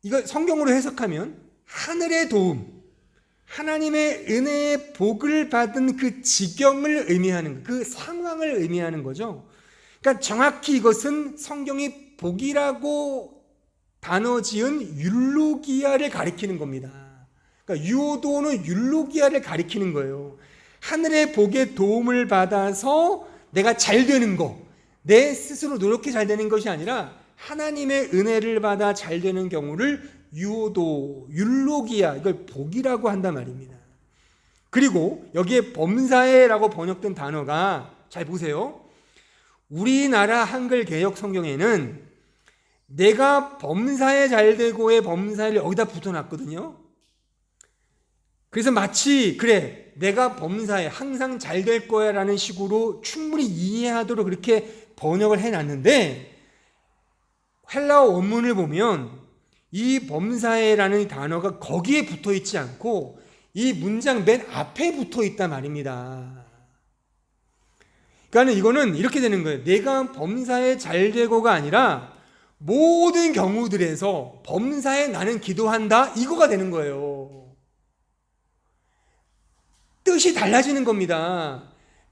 Speaker 1: 이거 성경으로 해석하면 하늘의 도움, 하나님의 은혜의 복을 받은 그 지경을 의미하는, 그 상황을 의미하는 거죠. 그러니까 정확히 이것은 성경이 복이라고 단어 지은 율로기아를 가리키는 겁니다. 그러니까 유호도는 율로기아를 가리키는 거예요. 하늘의 복의 도움을 받아서 내가 잘 되는 거, 내 스스로 노력해 잘 되는 것이 아니라 하나님의 은혜를 받아 잘 되는 경우를 유호도, 율로기아, 이걸 복이라고 한단 말입니다. 그리고 여기에 범사에라고 번역된 단어가, 잘 보세요. 우리나라 한글 개역 성경에는 내가 범사에 잘되고의 범사를 여기다 붙여놨거든요. 그래서 마치 그래, 내가 범사에 항상 잘 될 거야 라는 식으로 충분히 이해하도록 그렇게 번역을 해놨는데, 헬라어 원문을 보면 이 범사에라는 단어가 거기에 붙어 있지 않고 이 문장 맨 앞에 붙어 있단 말입니다. 그러니까 이거는 이렇게 되는 거예요. 내가 범사에 잘 되고가 아니라 모든 경우들에서 범사에 나는 기도한다, 이거가 되는 거예요. 뜻이 달라지는 겁니다.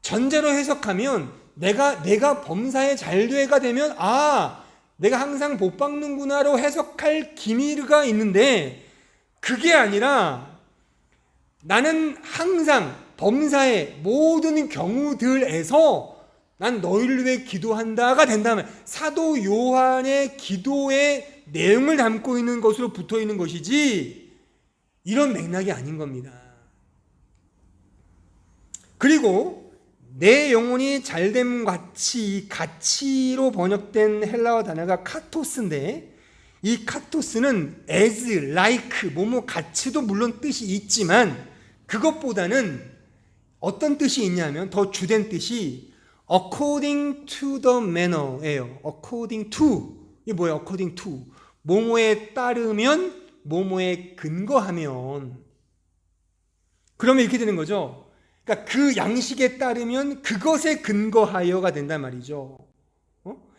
Speaker 1: 전제로 해석하면 내가 범사에 잘 되가 되면, 아, 내가 항상 복 받는구나로 해석할 기미가 있는데, 그게 아니라 나는 항상 범사의 모든 경우들에서 난 너희를 위해 기도한다가 된다면, 사도 요한의 기도의 내용을 담고 있는 것으로 붙어 있는 것이지 이런 맥락이 아닌 겁니다. 그리고 내 영혼이 잘됨 같이, 가치로 번역된 헬라어 단어가 카토스인데, 이 카토스는 as, like, 뭐뭐 같이도 물론 뜻이 있지만 그것보다는 어떤 뜻이 있냐면 더 주된 뜻이 according to the manner예요. according to, 이게 뭐예요? according to, 뭐뭐에 따르면, 뭐뭐에 근거하면. 그러면 이렇게 되는 거죠. 그러니까 그 양식에 따르면 그것에 근거하여가 된단 말이죠.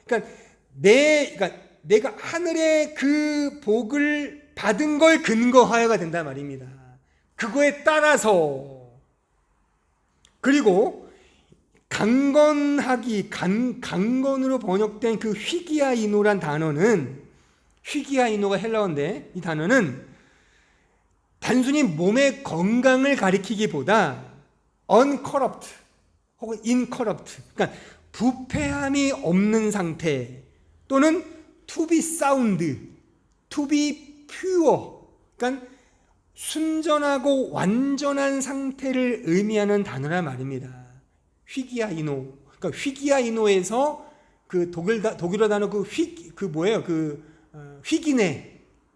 Speaker 1: 그러니까 내가 하늘의 그 복을 받은 걸 근거하여가 된단 말입니다. 그거에 따라서. 그리고 강건하기, 강건으로 번역된 그 휘기아이노란 단어는, 휘기아이노가 헬라어인데 이 단어는 단순히 몸의 건강을 가리키기보다 uncorrupt 혹은 incorrupt, 그러니까 부패함이 없는 상태, 또는 to be sound, to be pure, 그러니까 순전하고 완전한 상태를 의미하는 단어란 말입니다. 휘기아이노. 그러니까 휘기아이노에서 그 독일어 단어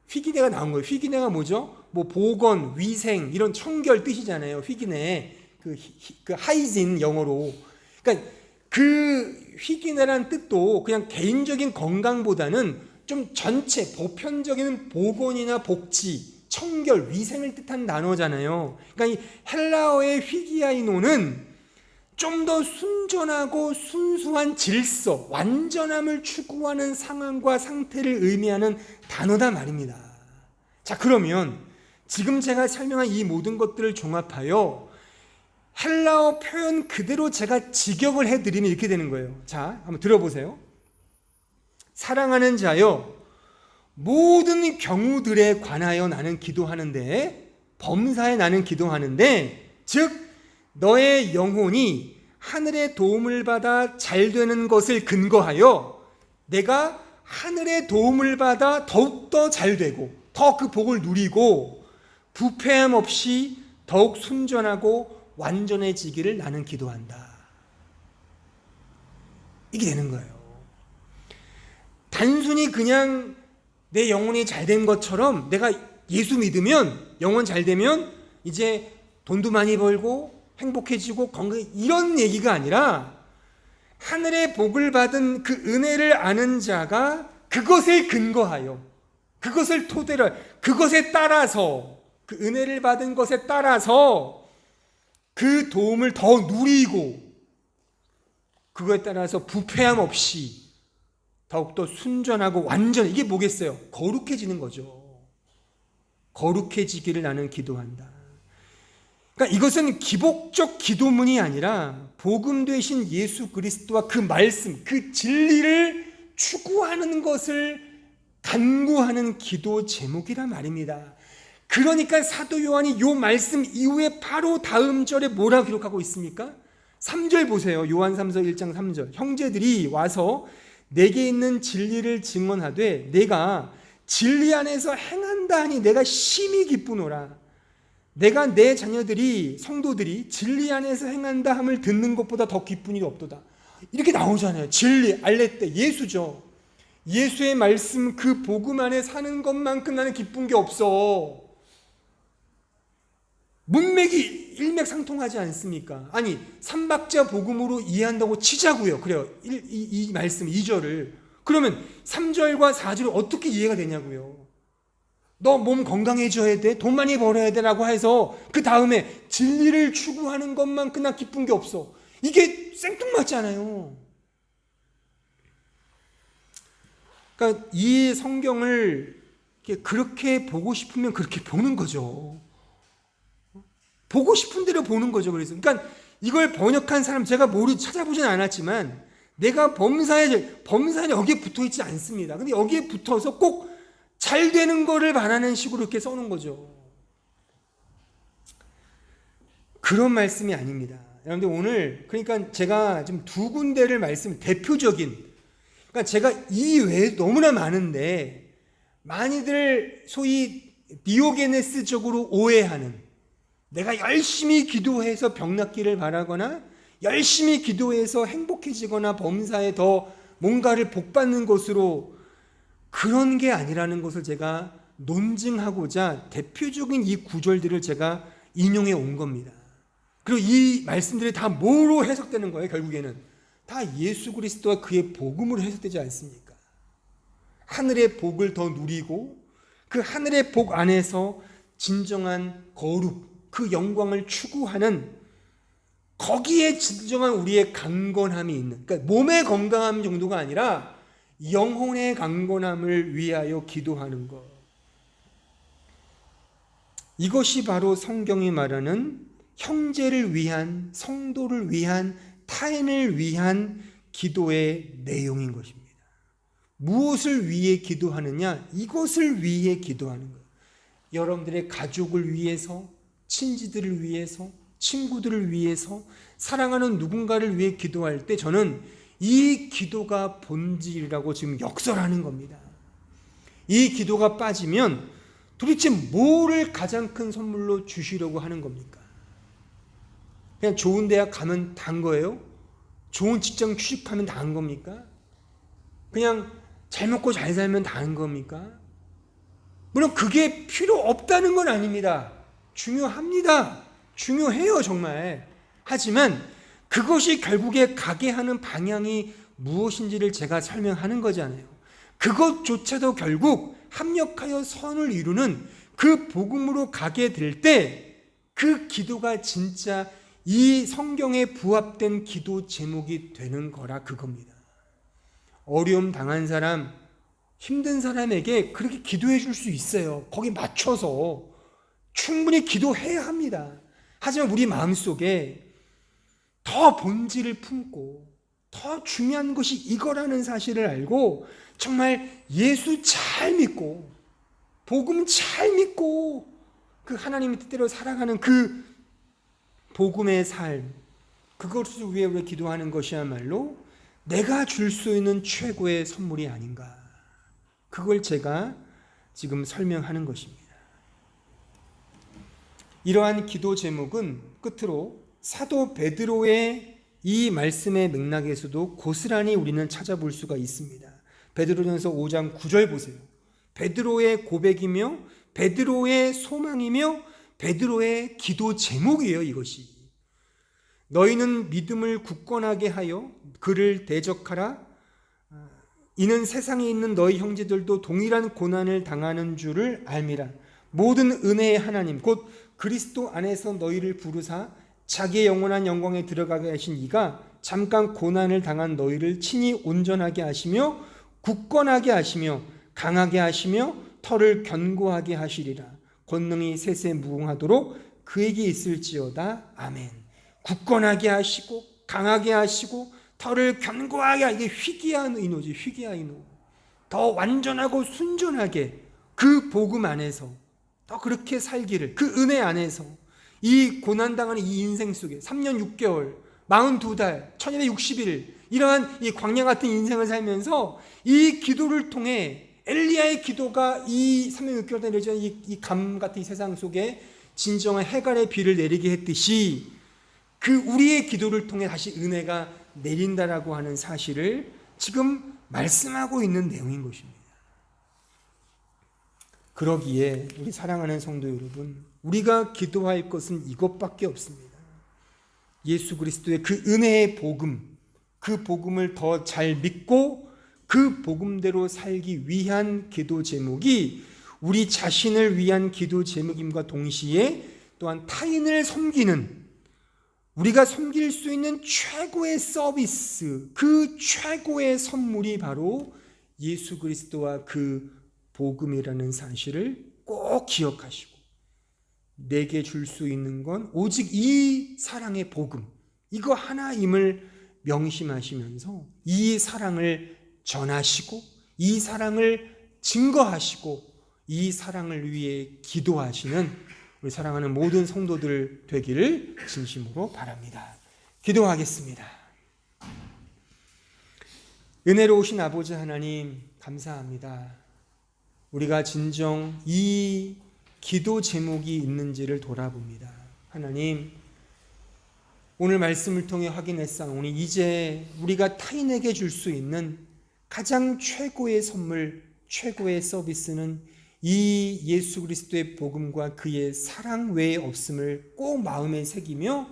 Speaker 1: 휘기네가 나온 거예요. 휘기네가 뭐죠? 뭐 보건, 위생 이런 청결 뜻이잖아요. 휘기네. 그 하이진 영어로. 그러니까 그 휘기네라는 뜻도 그냥 개인적인 건강보다는 좀 전체 보편적인 보건이나 복지, 청결, 위생을 뜻하는 단어잖아요. 그러니까 이 헬라어의 휘기아이노는 좀 더 순전하고 순수한 질서, 완전함을 추구하는 상황과 상태를 의미하는 단어다 말입니다. 자, 그러면 지금 제가 설명한 이 모든 것들을 종합하여 헬라어 표현 그대로 제가 직역을 해드리면 이렇게 되는 거예요. 자, 한번 들어보세요. 사랑하는 자여, 모든 경우들에 관하여 나는 기도하는데, 범사에 나는 기도하는데, 즉 너의 영혼이 하늘의 도움을 받아 잘 되는 것을 근거하여 내가 하늘의 도움을 받아 더욱더 잘 되고 더 그 복을 누리고 부패함 없이 더욱 순전하고 완전해지기를 나는 기도한다. 이게 되는 거예요. 단순히 그냥 내 영혼이 잘 된 것처럼 내가 예수 믿으면 영혼 잘 되면 이제 돈도 많이 벌고 행복해지고 건강 이런 얘기가 아니라 하늘의 복을 받은 그 은혜를 아는 자가 그것을 근거하여 그것을 토대로 그것에 따라서 그 은혜를 받은 것에 따라서 그 도움을 더 누리고 그거에 따라서 부패함 없이 더욱더 순전하고 완전 이게 뭐겠어요? 거룩해지는 거죠. 거룩해지기를 나는 기도한다. 그러니까 이것은 기복적 기도문이 아니라 복음 되신 예수 그리스도와 그 말씀, 그 진리를 추구하는 것을 간구하는 기도 제목이란 말입니다. 그러니까 사도 요한이 이 말씀 이후에 바로 다음 절에 뭐라고 기록하고 있습니까? 3절 보세요. 요한 3서 1장 3절. 형제들이 와서 내게 있는 진리를 증언하되 내가 진리 안에서 행한다 하니 내가 심히 기쁘노라. 내가 내 자녀들이 성도들이 진리 안에서 행한다 함을 듣는 것보다 더 기쁜 일이 없도다. 이렇게 나오잖아요. 진리, 알레떼, 예수죠. 예수의 말씀 그 복음 안에 사는 것만큼 나는 기쁜 게 없어. 문맥이 일맥상통하지 않습니까? 아니 삼박자 복음으로 이해한다고 치자고요. 그래요. 이 말씀 2절을. 그러면 3절과 4절이 어떻게 이해가 되냐고요. 너 몸 건강해져야 돼, 돈 많이 벌어야 돼 라고 해서 그 다음에 진리를 추구하는 것만큼 나 기쁜 게 없어. 이게 생뚱맞잖아요. 그러니까 이 성경을 그렇게 보고 싶으면 그렇게 보는 거죠. 보고 싶은 대로 보는 거죠. 그래서 그러니까 이걸 번역한 사람 제가 찾아보진 않았지만 내가 범사에 여기에 붙어 있지 않습니다. 근데 여기에 붙어서 꼭 잘 되는 거를 바라는 식으로 이렇게 써놓은 거죠. 그런 말씀이 아닙니다. 여러분들 오늘 그러니까 제가 지금 두 군데를 대표적인 그러니까 제가 이 외에 너무나 많은데 많이들 소위 디오게네스적으로 오해하는 내가 열심히 기도해서 병 낫기를 바라거나 열심히 기도해서 행복해지거나 범사에 더 뭔가를 복받는 것으로 그런 게 아니라는 것을 제가 논증하고자 대표적인 이 구절들을 제가 인용해 온 겁니다. 그리고 이 말씀들이 다 뭐로 해석되는 거예요? 결국에는 다 예수 그리스도와 그의 복음으로 해석되지 않습니까? 하늘의 복을 더 누리고 그 하늘의 복 안에서 진정한 거룩, 그 영광을 추구하는 거기에 진정한 우리의 강건함이 있는 그러니까 몸의 건강함 정도가 아니라 영혼의 강건함을 위하여 기도하는 것. 이것이 바로 성경이 말하는 형제를 위한, 성도를 위한, 타인을 위한 기도의 내용인 것입니다. 무엇을 위해 기도하느냐? 이것을 위해 기도하는 것. 여러분들의 가족을 위해서, 친지들을 위해서, 친구들을 위해서, 사랑하는 누군가를 위해 기도할 때 저는 이 기도가 본질이라고 지금 역설하는 겁니다. 이 기도가 빠지면 도대체 뭐를 가장 큰 선물로 주시려고 하는 겁니까? 그냥 좋은 대학 가면 다인 거예요? 좋은 직장 취직하면 다인 겁니까? 그냥 잘 먹고 잘 살면 다인 겁니까? 물론 그게 필요 없다는 건 아닙니다. 중요합니다. 중요해요, 정말. 하지만 그것이 결국에 가게 하는 방향이 무엇인지를 제가 설명하는 거잖아요. 그것조차도 결국 합력하여 선을 이루는 그 복음으로 가게 될 때 그 기도가 진짜 이 성경에 부합된 기도 제목이 되는 거라 그겁니다. 어려움 당한 사람, 힘든 사람에게 그렇게 기도해 줄 수 있어요. 거기 맞춰서 충분히 기도해야 합니다. 하지만 우리 마음속에 더 본질을 품고 더 중요한 것이 이거라는 사실을 알고 정말 예수 잘 믿고 복음 잘 믿고 그 하나님의 뜻대로 살아가는 그 복음의 삶, 그것을 위해 우리가 기도하는 것이야말로 내가 줄 수 있는 최고의 선물이 아닌가. 그걸 제가 지금 설명하는 것입니다. 이러한 기도 제목은 끝으로 사도 베드로의 이 말씀의 맥락에서도 고스란히 우리는 찾아볼 수가 있습니다. 베드로전서 5장 9절 보세요. 베드로의 고백이며 베드로의 소망이며 베드로의 기도 제목이에요. 이것이 너희는 믿음을 굳건하게 하여 그를 대적하라. 이는 세상에 있는 너희 형제들도 동일한 고난을 당하는 줄을 알미라. 모든 은혜의 하나님 곧 그리스도 안에서 너희를 부르사 자기의 영원한 영광에 들어가게 하신 이가 잠깐 고난을 당한 너희를 친히 온전하게 하시며 굳건하게 하시며 강하게 하시며 털을 견고하게 하시리라. 권능이 세세 무궁하도록 그에게 있을지어다. 아멘. 굳건하게 하시고 강하게 하시고 털을 견고하게 하시고, 이게 휘기야이노지. 휘기야이노. 더 완전하고 순전하게 그 복음 안에서 더 그렇게 살기를, 그 은혜 안에서 이 고난당하는 이 인생 속에 3년 6개월 42달 1260일 이러한 이 광야 같은 인생을 살면서 이 기도를 통해 엘리야의 기도가 이 3년 6개월 동안 이루어진 이 감 같은 이 세상 속에 진정한 해갈의 비를 내리게 했듯이 그 우리의 기도를 통해 다시 은혜가 내린다라고 하는 사실을 지금 말씀하고 있는 내용인 것입니다. 그러기에 우리 사랑하는 성도 여러분, 우리가 기도할 것은 이것밖에 없습니다. 예수 그리스도의 그 은혜의 복음, 그 복음을 더 잘 믿고 그 복음대로 살기 위한 기도 제목이 우리 자신을 위한 기도 제목임과 동시에 또한 타인을 섬기는, 우리가 섬길 수 있는 최고의 서비스, 그 최고의 선물이 바로 예수 그리스도와 그 복음이라는 사실을 꼭 기억하시고, 내게 줄 수 있는 건 오직 이 사랑의 복음, 이거 하나임을 명심하시면서 이 사랑을 전하시고 이 사랑을 증거하시고 이 사랑을 위해 기도하시는 우리 사랑하는 모든 성도들 되기를 진심으로 바랍니다. 기도하겠습니다. 은혜로우신 아버지 하나님, 감사합니다. 우리가 진정 이 기도 제목이 있는지를 돌아봅니다. 하나님, 오늘 말씀을 통해 확인했사오니 이제 우리가 타인에게 줄 수 있는 가장 최고의 선물, 최고의 서비스는 이 예수 그리스도의 복음과 그의 사랑 외에 없음을 꼭 마음에 새기며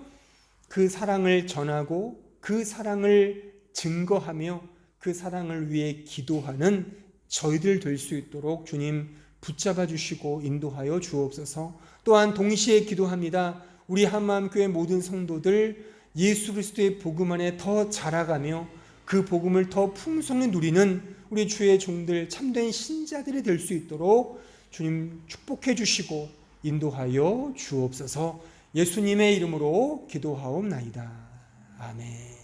Speaker 1: 그 사랑을 전하고 그 사랑을 증거하며 그 사랑을 위해 기도하는 저희들 될 수 있도록 주님 붙잡아 주시고 인도하여 주옵소서. 또한 동시에 기도합니다. 우리 한마음교회 모든 성도들 예수 그리스도의 복음 안에 더 자라가며 그 복음을 더 풍성히 누리는 우리 주의 종들, 참된 신자들이 될 수 있도록 주님 축복해 주시고 인도하여 주옵소서. 예수님의 이름으로 기도하옵나이다. 아멘.